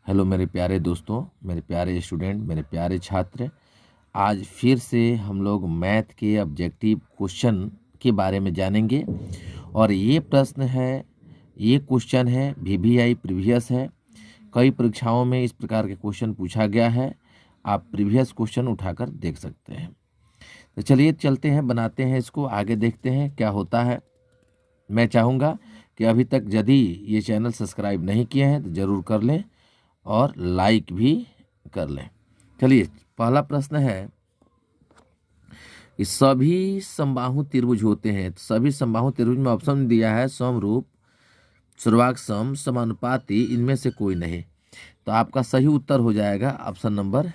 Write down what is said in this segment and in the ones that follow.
Hello मेरे प्यारे दोस्तों, मेरे प्यारे स्टूडेंट, मेरे प्यारे छात्र। आज फिर से हम लोग मैथ के ऑब्जेक्टिव क्वेश्चन के बारे में जानेंगे। और ये प्रश्न है, ये क्वेश्चन है वीवीआई प्रीवियस है। कई परीक्षाओं में इस प्रकार के क्वेश्चन पूछा गया है। आप प्रीवियस क्वेश्चन उठाकर देख सकते हैं। तो चलिए चलते हैं, बनाते हैं इसको, आगे देखते हैं क्या होता है। मैं चाहूँगा कि अभी तक यदि ये चैनल सब्सक्राइब नहीं किए हैं तो ज़रूर कर लें और लाइक भी कर लें। चलिए, पहला प्रश्न है कि सभी समबाहु त्रिभुज होते हैं। तो सभी समबाहु त्रिभुज में ऑप्शन दिया है समरूप, सर्वांग सम, समानुपाती, इनमें से कोई नहीं। तो आपका सही उत्तर हो जाएगा ऑप्शन नंबर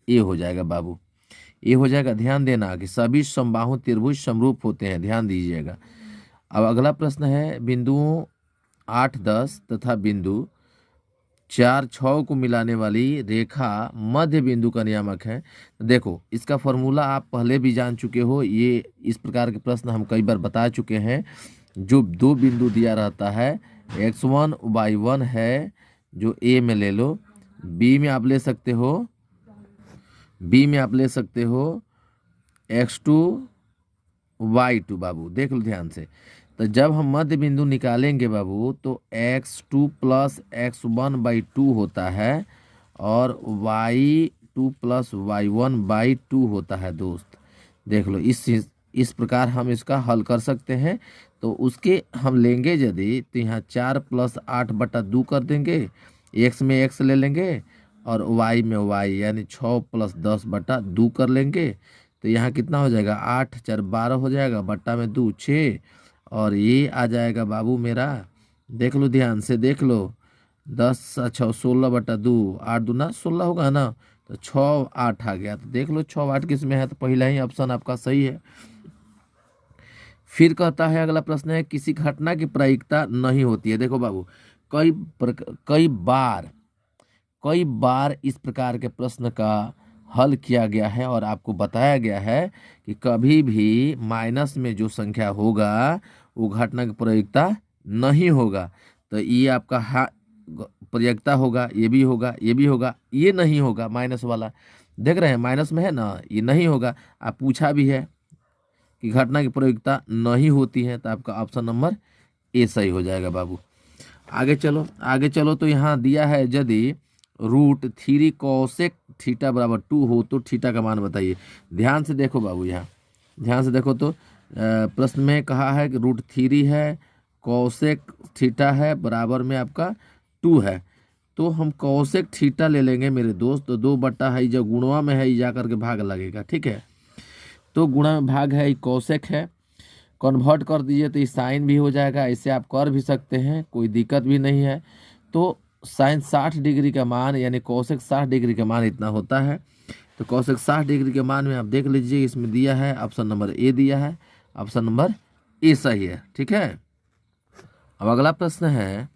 ए हो जाएगा बाबू। ए हो जाएगा। ध्यान देना कि सभी समबाहु त्रिभुज समरूप होते हैं, ध्यान दीजिएगा। अब अगला प्रश्न है, बिंदुओं 8, 10 तथा बिंदु 4, 6 को मिलाने वाली रेखा मध्य बिंदु का नियामक है। देखो, इसका फॉर्मूला आप पहले भी जान चुके हो। ये इस प्रकार के प्रश्न हम कई बार बता चुके हैं। जो दो बिंदु दिया रहता है, x1 y1 है, जो ए में ले लो, बी में आप ले सकते हो, x2 y2 बाबू। देख लो ध्यान से। तो जब हम मध्य बिंदु निकालेंगे बाबू तो x2 प्लस x1/2 होता है और y2 प्लस y1/2 होता है दोस्त। देख लो, इस प्रकार हम इसका हल कर सकते हैं। तो उसके हम लेंगे यदि, तो यहाँ 4 प्लस 8/2 कर देंगे, x में x ले लेंगे और y में y, यानी 6 प्लस 10/2 कर लेंगे। तो यहाँ कितना हो जाएगा, 8 4 12 हो जाएगा, बट्टा में 2 6, और ये आ जाएगा बाबू मेरा। देख लो ध्यान से, देख लो, 10 6 16/2, 8 दूना 16 होगा ना, तो 6 8 आ गया। तो देख लो 6 8 किस में है, तो पहला ही ऑप्शन आपका सही है। फिर कहता है अगला प्रश्न है, किसी घटना की प्रायिकता नहीं होती है। देखो बाबू, कई बार इस प्रकार के प्रश्न का हल किया गया है और आपको बताया गया है कि कभी भी माइनस में जो संख्या होगा वो घटना की प्रायिकता नहीं होगा। तो ये आपका प्रायिकता होगा, ये भी होगा, ये भी होगा, ये नहीं होगा माइनस वाला। देख रहे हैं माइनस में है ना, ये नहीं होगा। आप पूछा भी है कि घटना की प्रायिकता नहीं होती है, तो आपका ऑप्शन नंबर ए सही हो जाएगा बाबू। आगे चलो तो यहाँ दिया है, यदि √3 कोसेक थीटा बराबर 2 हो तो थीटा का मान बताइए। ध्यान से देखो बाबू, यहाँ ध्यान से देखो तो प्रश्न में कहा है कि √3 है, कोसेक थीटा है, बराबर में आपका 2 है। तो हम कोसेक थीटा ले लेंगे मेरे दोस्त। तो 2 है, जो गुणवा में है, ये जा करके भाग लगेगा, ठीक है। तो गुणा में भाग है, ये कोसेक है, कन्वर्ट कर दीजिए तो ये साइन भी हो जाएगा। ऐसे आप कर भी सकते हैं, कोई दिक्कत भी नहीं है। तो साइन 60 डिग्री का मान, यानी कोसेक 60 डिग्री का मान इतना होता है। तो कोसेक 60 डिग्री के मान में आप देख लीजिए, इसमें दिया है ऑप्शन नंबर ए दिया है, ऑप्शन नंबर ए सही है, ठीक है। अब अगला प्रश्न है,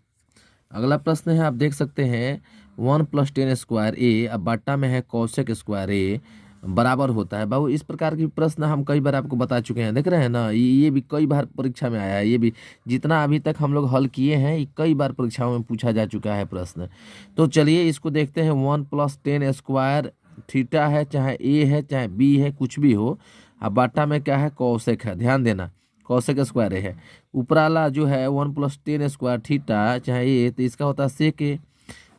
आप देख सकते हैं 1 + 10 स्क्वायर ए, अब बट्टा में है कोसेक स्क्वायर ए बराबर होता है। बाबू, इस प्रकार की प्रश्न हम कई बार आपको बता चुके हैं, देख रहे हैं ना, ये भी कई बार परीक्षा में आया है। ये भी जितना अभी तक हम लोग हल किए हैं, ये कई बार परीक्षाओं में पूछा जा चुका है प्रश्न। तो चलिए इसको देखते हैं। 1 + 10 स्क्वायर थीटा है, चाहे ए है चाहे बी है, कुछ भी हो। अब बाटा में क्या है, कोसेक है, ध्यान देना, कोसेक स्क्वायर ए है। ऊपर वाला जो है 1 + 10 स्क्वायर थीटा चाहे ए, तो इसका होता है सेक ए,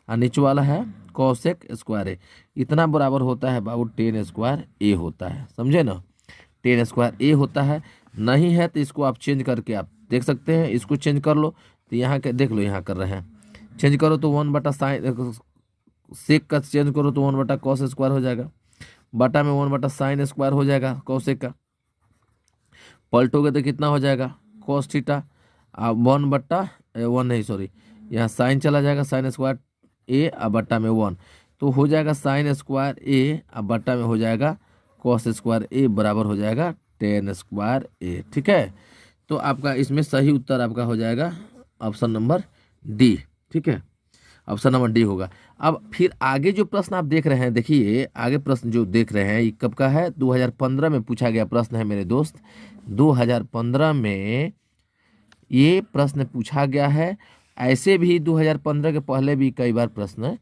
और नीचे वाला है कोसेक स्क्वायर ए। इतना बराबर होता है बाबू 10 स्क्वायर ए होता है, समझे ना, 10 स्क्वायर ए होता है। नहीं है तो इसको आप चेंज करके आप देख सकते हैं, इसको चेंज कर लो। तो यहाँ के देख लो, यहाँ कर रहे हैं, चेंज करो तो 1/sin सेक का चेंज करो तो 1/cos स्क्वायर हो जाएगा, बटा में 1/sin स्क्वायर हो जाएगा कोसेक का। पलटोगे तो कितना हो जाएगा, cos थीटा। अब 1/1 नहीं, सॉरी, यहाँ साइन चला जाएगा, साइन स्क्वायर ए अब बट्टा में 1, तो हो जाएगा साइन स्क्वायर ए, अब बट्टा में हो जाएगा कॉस स्क्वायर ए, बराबर हो जाएगा 10 स्क्वायर ए, ठीक है। तो आपका इसमें सही उत्तर आपका हो जाएगा ऑप्शन नंबर डी, ठीक है, ऑप्शन नंबर डी होगा। अब फिर आगे जो प्रश्न आप देख रहे हैं, देखिए आगे प्रश्न जो देख रहे हैं, ये कब का है, 2015 में पूछा गया प्रश्न है मेरे दोस्त। 2015 में ये प्रश्न पूछा गया है। ऐसे भी 2015 के पहले भी कई बार प्रश्न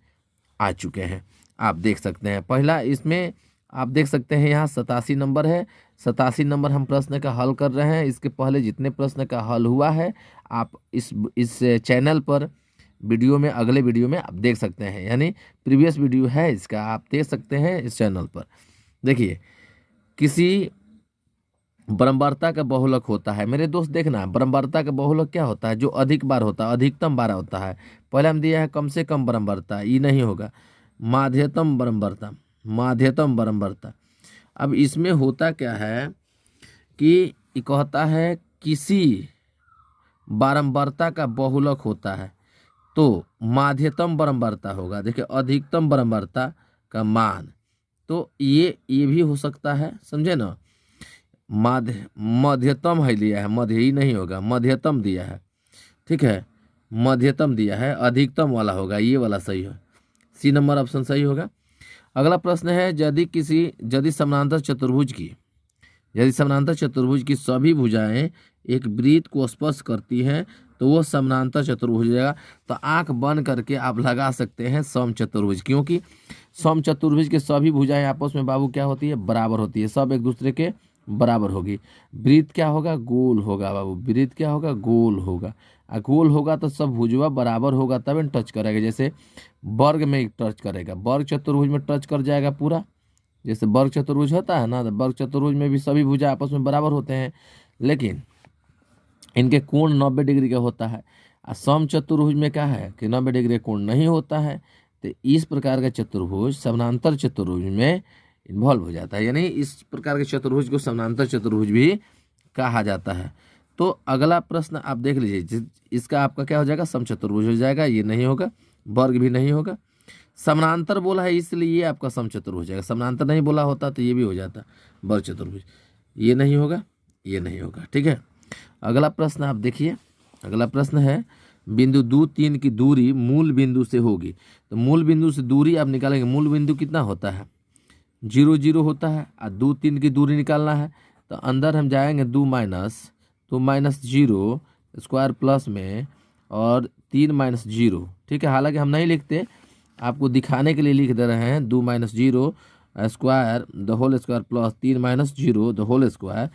आ चुके हैं, आप देख सकते हैं। पहला इसमें आप देख सकते हैं यहाँ 87 नंबर है, 87 नंबर हम प्रश्न का हल कर रहे हैं। इसके पहले जितने प्रश्न का हल हुआ है आप इस चैनल पर वीडियो में, अगले वीडियो में आप देख सकते हैं, यानी प्रीवियस वीडियो है इसका, आप देख सकते हैं इस चैनल पर। देखिए, किसी बरम्बारता का बहुलक होता है मेरे दोस्त, देखना बरम्बारता का बहुलक क्या होता है, जो अधिक बार होता है, अधिकतम बार होता है। पहले हम दिया है कम से कम बरम्बारता, ये नहीं होगा, माध्यतम बरम्बारता, माध्यतम बरम्बारता। अब इसमें होता क्या है कि ये कहता है किसी बारंबारता का बहुलक होता है तो माध्यतम बारंबारता होगा। देखिए, अधिकतम बारंबारता का मान, तो ये भी हो सकता है, समझे ना। मध्यतम है लिया है, मध्य ही नहीं होगा, मध्यतम दिया है, ठीक है, मध्यतम दिया है, अधिकतम वाला होगा, ये वाला सही है, सी नंबर ऑप्शन सही होगा। अगला प्रश्न है, यदि समानांतर चतुर्भुज की सभी भुजाएं एक वृत्त को स्पर्श करती हैं तो वो समानांतर चतुर्भुज हो जाएगा। तो आंख बंद करके आप लगा सकते हैं समचतुर्भुज, क्योंकि समचतुर्भुज के सभी भुजाएं आपस में बाबू क्या होती है, बराबर होती है, सब एक दूसरे के बराबर होगी। वृत्त क्या होगा, गोल होगा बाबू, वृत्त क्या होगा, गोल होगा, गोल होगा तो सब भुजवा बराबर होगा तब इन टच करेगा। जैसे वर्ग में टच करेगा, वर्ग चतुर्भुज में टच कर जाएगा पूरा, जैसे वर्ग चतुर्भुज होता है ना, तो वर्ग चतुर्भुज में भी सभी भुजा आपस में बराबर होते हैं, लेकिन इनके कोण 90 डिग्री का होता है। और सम चतुर्भुज में क्या है कि 90 डिग्री कोण नहीं होता है। तो इस प्रकार का चतुर्भुज समानांतर चतुर्भुज में इन्वॉल्व हो जाता है, यानी इस प्रकार के चतुर्भुज को समानांतर चतुर्भुज भी कहा जाता है। तो अगला प्रश्न आप देख लीजिए, इसका आपका क्या हो जाएगा, समचतुर्भुज हो जाएगा, ये नहीं होगा, वर्ग भी नहीं होगा। समानांतर बोला है इसलिए ये आपका समचतुर्भुज हो जाएगा, समानांतर नहीं बोला होता तो ये भी हो जाता वर्ग चतुर्भुज, ये नहीं होगा, ये नहीं होगा, ठीक है। अगला प्रश्न आप देखिए, अगला प्रश्न है, बिंदु 2, 3 की दूरी मूल बिंदु से होगी। तो मूल बिंदु से दूरी आप निकालेंगे, मूल बिंदु कितना होता है, 0 0 होता है, और 2 3 की दूरी निकालना है तो अंदर हम जाएंगे 2 माइनस 0 स्क्वायर प्लस में और 3 माइनस 0, ठीक है। हालांकि हम नहीं लिखते, आपको दिखाने के लिए लिख दे रहे हैं, 2 minus 0 square the whole square plus 3 minus 0 the whole square,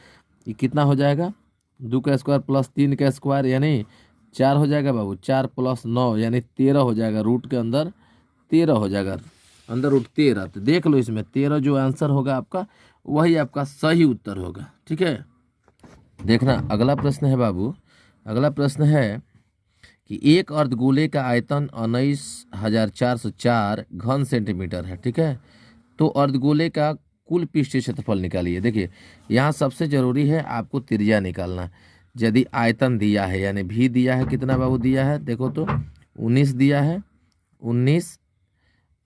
ये कितना हो जाएगा, 2 का स्क्वायर प्लस 3 का स्क्वायर यानी 4 हो जाएगा बाबू, 4 प्लस 9 यानी 13 हो जाएगा, रूट के अंदर 13 हो जाएगा, अंदर रूट 13। तो देख लो इसमें 13 जो आंसर होगा आपका वही आपका सही उत्तर होगा, ठीक है। देखना अगला प्रश्न है बाबू, अगला प्रश्न है कि एक अर्धगोले का आयतन 19,404 घन सेंटीमीटर है, ठीक है। तो अर्धगोले का कुल पृष्ठीय क्षेत्रफल निकालिए। देखिए, यहाँ सबसे जरूरी है आपको त्रिज्या निकालना। यदि आयतन दिया है यानी भी दिया है, कितना बाबू दिया है, देखो तो 19 दिया है, 19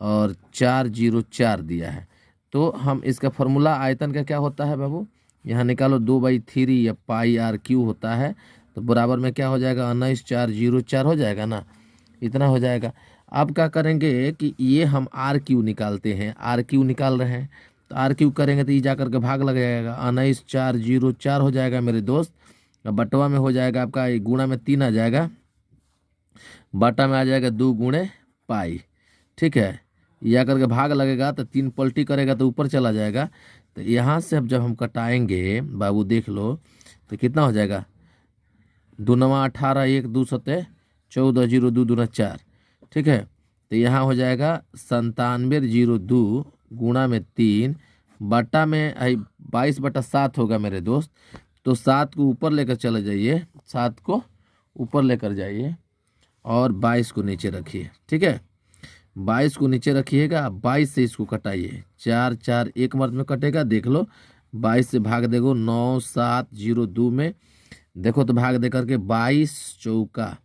और 404 दिया है। तो हम इसका फॉर्मूला आयतन का क्या होता है बाबू, यहाँ निकालो 2/3 या पाई आर क्यू होता है, तो बराबर में क्या हो जाएगा, 19,404 हो जाएगा ना, इतना हो जाएगा। अब क्या करेंगे कि ये हम आर क्यू निकालते हैं, आर क्यू निकाल रहे हैं, तो आर क्यू करेंगे तो ये जा करके भाग लग जाएगा, 19,404 हो जाएगा मेरे दोस्त। बटवा में हो जाएगा आपका, गुणा में 3 आ जाएगा, बटा में आ जाएगा 2 गुणे पाई, ठीक है। या करके भाग लगेगा तो 3 पलटी करेगा तो ऊपर चला जाएगा। तो यहाँ से अब जब हम कटाएंगे बाबू देख लो तो कितना हो जाएगा, 2 9 18 1 2 7 14 0 2 2 4, ठीक है। तो यहाँ हो जाएगा 9702 गुणा में 3 बटा में 22/7 होगा मेरे दोस्त। तो 7 को ऊपर लेकर चले जाइए, 7 को ऊपर लेकर जाइए और 22 को नीचे रखिए, ठीक है। 22 को नीचे रखिएगा, 22 से इसको कटाइए, 4 4 एक मर्द में कटेगा, देख लो 22 से भाग देखो 9702 में, देखो तो भाग दे करके 22 चौका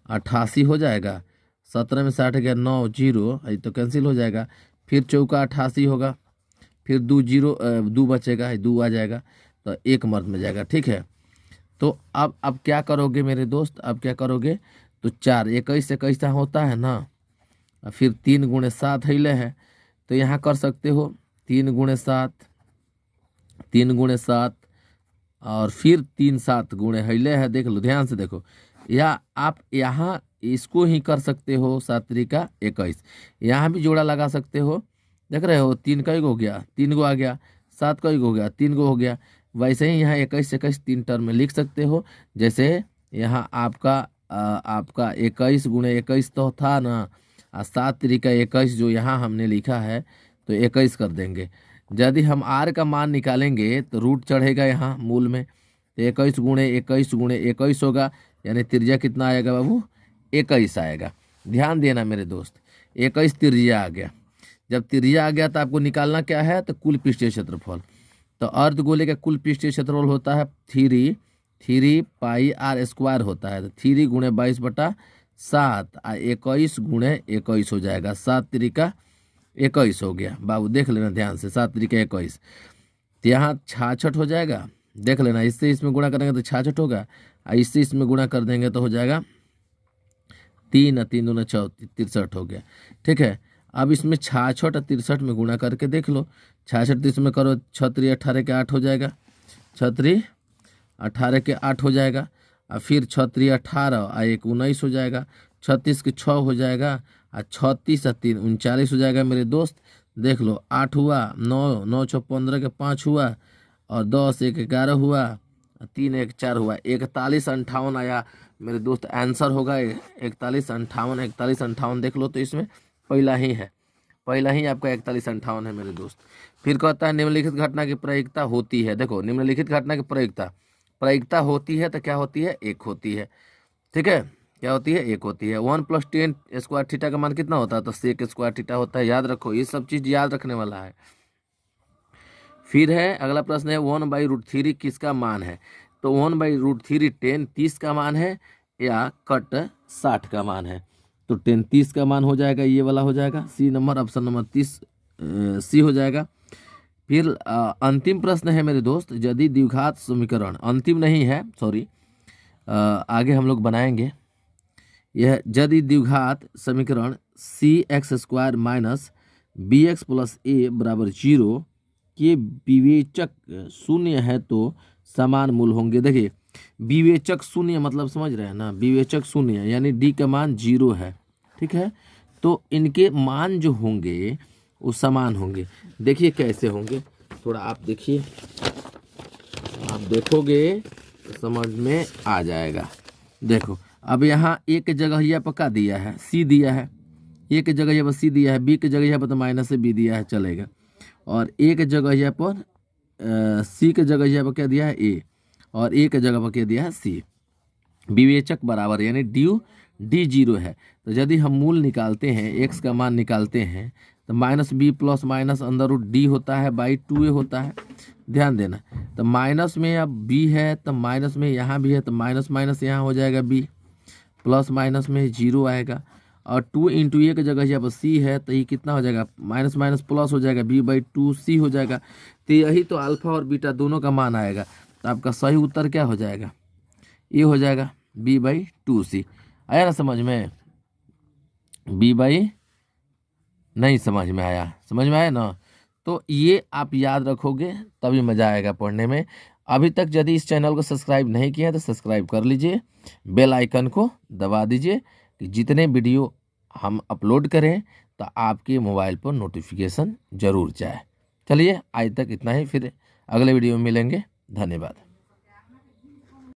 88 हो जाएगा, 17 में 60 गया 9 0, तो कैंसिल हो जाएगा, फिर चौका 88 होगा, फिर 2 बचेगा, 2 आ जाएगा, तो एक मर्द में जाएगा, ठीक है। तो अब क्या करोगे मेरे दोस्त, अब क्या करोगे, तो 4 21 से कैसा होता है ना, फिर 3 गुणे 7 हैले है, तो यहाँ कर सकते हो 3 गुणे 7, 3 गुणे 7 और फिर 3 7 गुणे हैले है, देख लो ध्यान से देखो, या आप यहाँ इसको ही कर सकते हो 7 त्रिका 21। यहाँ भी जोड़ा लगा सकते हो, देख रहे हो 3 का 1 हो गया, 3 गो आ गया, 7 का 1 हो गया, 3 गो हो गया। वैसे ही यहाँ 21 21 3 टर्म में लिख सकते हो। जैसे यहाँ आपका 21 गुणे 21 तो था ना, 7 त्रिका 21 जो यहाँ हमने लिखा है तो 21 कर देंगे। यदि हम r का मान निकालेंगे तो रूट चढ़ेगा यहाँ मूल में, तो 21 गुणे 21 होगा, यानी त्रिज्या कितना आएगा बाबू, 21 आएगा। ध्यान देना मेरे दोस्त, 21 त्रिज्या आ गया। जब त्रिज्या आ गया तो आपको निकालना क्या है, तो कुल पृष्ठीय क्षेत्रफल। तो अर्धगोले का कुल पृष्ठीय क्षेत्रफल होता है 3 पाई r स्क्वायर होता है, तो 3 गुणे 22/7 और 21 गुणे 21 हो जाएगा। 7 त्रिका 21 हो गया बाबू, देख लेना ध्यान से, 7 त्रिका 21। तो यहाँ 66 हो जाएगा, देख लेना, इससे इसमें गुणा करेंगे तो 66 होगा, और इससे इसमें गुणा कर देंगे तो हो जाएगा 3 और 3 दूना 63 हो गया। ठीक है, अब इसमें 66 और 63 में गुणा करके देख लो, 66 इसमें करो, 6 18 के 8 हो जाएगा, 6 18 के 8 हो जाएगा, और फिर 6 18 और 1 19 हो जाएगा, 36 के 6 हो जाएगा, और 36 और 3 39 हो जाएगा मेरे दोस्त। देख लो, 8 हुआ, 9 9 6 15 के 5 हुआ, और 10 1 11 हुआ, 3 1 4 हुआ, 41 58 आया मेरे दोस्त। आंसर होगा 41 58 41 58। देख लो तो इसमें पहला ही है, पहला ही आपका 41 58 है मेरे दोस्त। फिर कहता है निम्नलिखित घटना की प्रायिकता होती है। देखो, निम्नलिखित घटना की प्रायिकता होती है तो क्या होती है, 1 होती है। ठीक है, क्या होती है, 1 होती है। 1 + tan स्क्वायर थीटा का मान कितना होता है, तो sec स्क्वायर थीटा होता है। याद रखो, ये सब चीज़ याद रखने वाला है। फिर है अगला प्रश्न है 1/√3 किसका मान है, तो 1/√3 tan 30 का मान है या कट 60 का मान है। तो tan 30 का मान हो जाएगा, ये वाला हो जाएगा, सी नंबर, ऑप्शन नंबर 30 सी हो जाएगा। फिर अंतिम प्रश्न है मेरे दोस्त, यदि द्विघात समीकरण, अंतिम नहीं है सॉरी, आगे हम लोग बनाएंगे। यह यदि द्विघात समीकरण cx² - bx + a = 0 के विवेचक शून्य है तो समान मूल होंगे। देखिए, विवेचक शून्य मतलब समझ रहे हैं ना, विवेचक शून्य यानी d का मान 0 है। ठीक है, तो इनके मान जो होंगे वो समान होंगे। देखिए कैसे होंगे, थोड़ा आप देखिए, आप देखोगे तो समझ में आ जाएगा। देखो, अब यहाँ एक के जगह यहाँ पर क्या दिया है, सी दिया है, एक के जगह यहाँ पर सी दिया है, बी के जगह यहाँ पर तो माइनस से बी दिया है, चलेगा। और ए के जगह यहाँ पर सी के जगह यहाँ पर क्या दिया है, ए, और ए के जगह पर क्या दिया है, सी। विवेचक बराबर यानी डी 0 है। तो यदि हम मूल निकालते हैं, एक्स का मान निकालते हैं, तो -b + -√d होता है /2a होता है। ध्यान देना, तो माइनस में अब b है तो माइनस में यहाँ भी है, तो माइनस माइनस यहाँ हो जाएगा b, प्लस माइनस में 0 आएगा, और 2 × a की जगह यहाँ पर c है, तो ये कितना हो जाएगा, माइनस माइनस प्लस हो जाएगा, b/2c हो जाएगा। तो यही तो अल्फा और बीटा दोनों का मान आएगा। तो आपका सही उत्तर क्या हो जाएगा, ये हो जाएगा b/2c। आया ना समझ में, नहीं समझ में आया, समझ में आया ना। तो ये आप याद रखोगे तभी मज़ा आएगा पढ़ने में। अभी तक यदि इस चैनल को सब्सक्राइब नहीं किया तो सब्सक्राइब कर लीजिए, बेल आइकन को दबा दीजिए कि जितने वीडियो हम अपलोड करें तो आपके मोबाइल पर नोटिफिकेशन ज़रूर जाए। चलिए आज तक इतना ही, फिर अगले वीडियो में मिलेंगे। धन्यवाद।